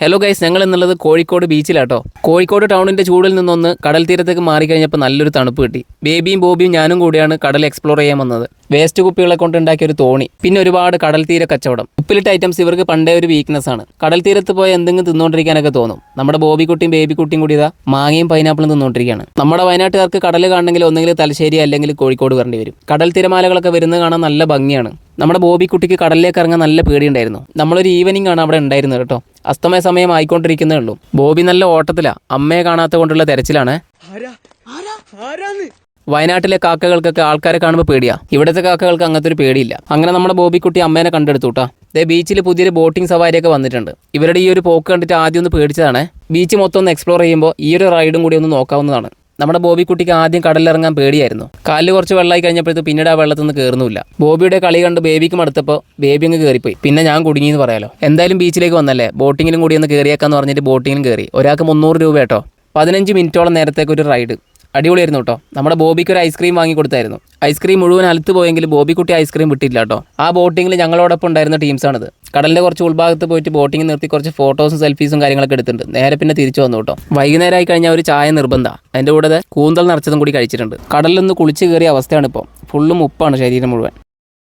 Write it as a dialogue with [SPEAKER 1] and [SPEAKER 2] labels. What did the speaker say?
[SPEAKER 1] Hello guys, ഞങ്ങൾ എന്നുള്ളത് കോഴിക്കോട് ബീച്ചിലാട്ടോ. കോഴിക്കോട് ടൗണിന്റെ ചൂടിൽ നിന്നൊന്ന് കടൽ തീരത്തേക്ക് മാറിക്കഴിഞ്ഞപ്പോൾ നല്ലൊരു തണുപ്പ് കിട്ടി. ബേബിയും ബോബിയും ഞാനും കൂടിയാണ് കടൽ എക്സ്പ്ലോർ ചെയ്യാൻ വന്നത്. വേസ്റ്റ് കുപ്പികളെ കൊണ്ട് ഉണ്ടാക്കിയ ഒരു തോണി, പിന്നെ ഒരുപാട് കടൽ തീര കച്ചവടം. ഉപ്പിലിട്ട ഐറ്റംസ് ഇവർക്ക് പണ്ടേ ഒരു വീക്ക്നെസ് ആണ്. കടൽ തീരത്ത് പോയി എന്തെങ്കിലും തിന്നുകൊണ്ടിരിക്കാനൊക്കെ തോന്നും. നമ്മുടെ ബോബിക്കുട്ടിയും ബേബിക്കുട്ടിയും കൂടി ഇതാ മാങ്ങയും പൈനാപ്പിളും തിന്നുകൊണ്ടിരിക്കുകയാണ്. നമ്മുടെ വയനാട്ടുകാർക്ക് കടൽ കാണണമെങ്കിൽ ഒന്നെങ്കിൽ തലശ്ശേരി അല്ലെങ്കിൽ കോഴിക്കോട് വരേണ്ടി വരും. കടൽ തിരമാലകളൊക്കെ വരുന്നത് കാണാൻ നല്ല ഭംഗിയാണ്. നമ്മുടെ ബോബിക്കുട്ടിക്ക് കടലിലേക്ക് ഇറങ്ങാൻ നല്ല പേടിയുണ്ടായിരുന്നു. നമ്മളൊരു ഈവനിങ് ആണ് അവിടെ ഉണ്ടായിരുന്നത് കേട്ടോ. അസ്തമയ സമയം ആയിക്കൊണ്ടിരിക്കുന്നേ ഉള്ളൂ. ബോബി നല്ല ഓട്ടത്തിലാ, അമ്മയെ കാണാത്ത കൊണ്ടുള്ള തെരച്ചിലാണ്. വയനാട്ടിലെ കാക്കകൾക്കൊക്കെ ആൾക്കാരെ കാണുമ്പോൾ പേടിയാ. ഇവിടുത്തെ കാക്കകൾക്ക് അങ്ങനത്തെ ഒരു പേടിയില്ല. അങ്ങനെ നമ്മുടെ ബോബിക്കുട്ടി അമ്മേനെ കണ്ടെടുത്തു കേട്ടോ. ബീച്ചിൽ പുതിയൊരു ബോട്ടിംഗ് സവാരിയൊക്കെ വന്നിട്ടുണ്ട്. ഇവരുടെ ഈ ഒരു പോക്ക് കണ്ടിട്ട് ആദ്യം ഒന്ന് പേടിച്ചതാണ്. ബീച്ച് മൊത്തം ഒന്ന് എക്സ്പ്ലോർ ചെയ്യുമ്പോൾ ഈ ഒരു റൈഡും കൂടി ഒന്ന് നോക്കാവുന്നതാണ്. നമ്മുടെ ബോബിക്കുട്ടിക്ക് ആദ്യം കടലിറങ്ങാൻ പേടിയായിരുന്നു. കാലിൽ കുറച്ച് വെള്ളമായി കഴിഞ്ഞപ്പോഴത്തെ പിന്നീട് ആ വെള്ളത്തിൽ നിന്ന് കയറുന്നില്ല. ബോബിയുടെ കളി കണ്ട് ബേബിക്ക് മടുത്തപ്പോൾ ബേബി അങ്ങ് കയറിപ്പോയി. പിന്നെ ഞാൻ കുടുങ്ങിയെന്ന് പറയാലോ. എന്തായാലും ബീച്ചിലേക്ക് വന്നല്ലേ, ബോട്ടിങ്ങിലും കൂടി ഒന്ന് കയറിയേക്കാന്ന് പറഞ്ഞിട്ട് ബോട്ടിങ്ങിലും കയറി. ഒരാൾക്ക് 300 രൂപ കേട്ടോ. 15 മിനിറ്റോളം നേരത്തേക്ക് ഒരു റൈഡ്. അടിപൊളിയായിരുന്നു കേട്ടോ. നമ്മുടെ ബോബിക്ക് ഒരു ഐസ്ക്രീം വാങ്ങി കൊടുത്തായിരുന്നു. ഐസ്ക്രീം മുഴുവൻ അലുത്ത് പോയെങ്കിലും ബോബിക്കുട്ടി ഐസ്ക്രീം വിട്ടില്ല കേട്ടോ. ആ ബോട്ടിങ്ങിൽ ഞങ്ങളോടൊപ്പം ഉണ്ടായിരുന്ന ടീംസാണിത്. കടലിൻ്റെ കുറച്ച് ഉൾഭാഗത്ത് പോയിട്ട് ബോട്ടിങ് നിർത്തി കുറച്ച് ഫോട്ടോസും സെൽഫീസും കാര്യങ്ങളൊക്കെ എടുത്തിട്ടുണ്ട്. നേരെ പിന്നെ തിരിച്ചു വന്നു കേട്ടോ. വൈകുന്നേരമായി കഴിഞ്ഞാൽ ഒരു ചായ നിർബന്ധമാണ്. അതിൻ്റെ കൂടെ കൂന്തൽ നിറച്ചതും കൂടി കഴിച്ചിട്ടുണ്ട്. കടലിൽ നിന്ന് കുളിച്ച് കയറിയ അവസ്ഥയാണ് ഇപ്പോൾ. ഫുള്ളും ഉപ്പാണ് ശരീരം മുഴുവൻ.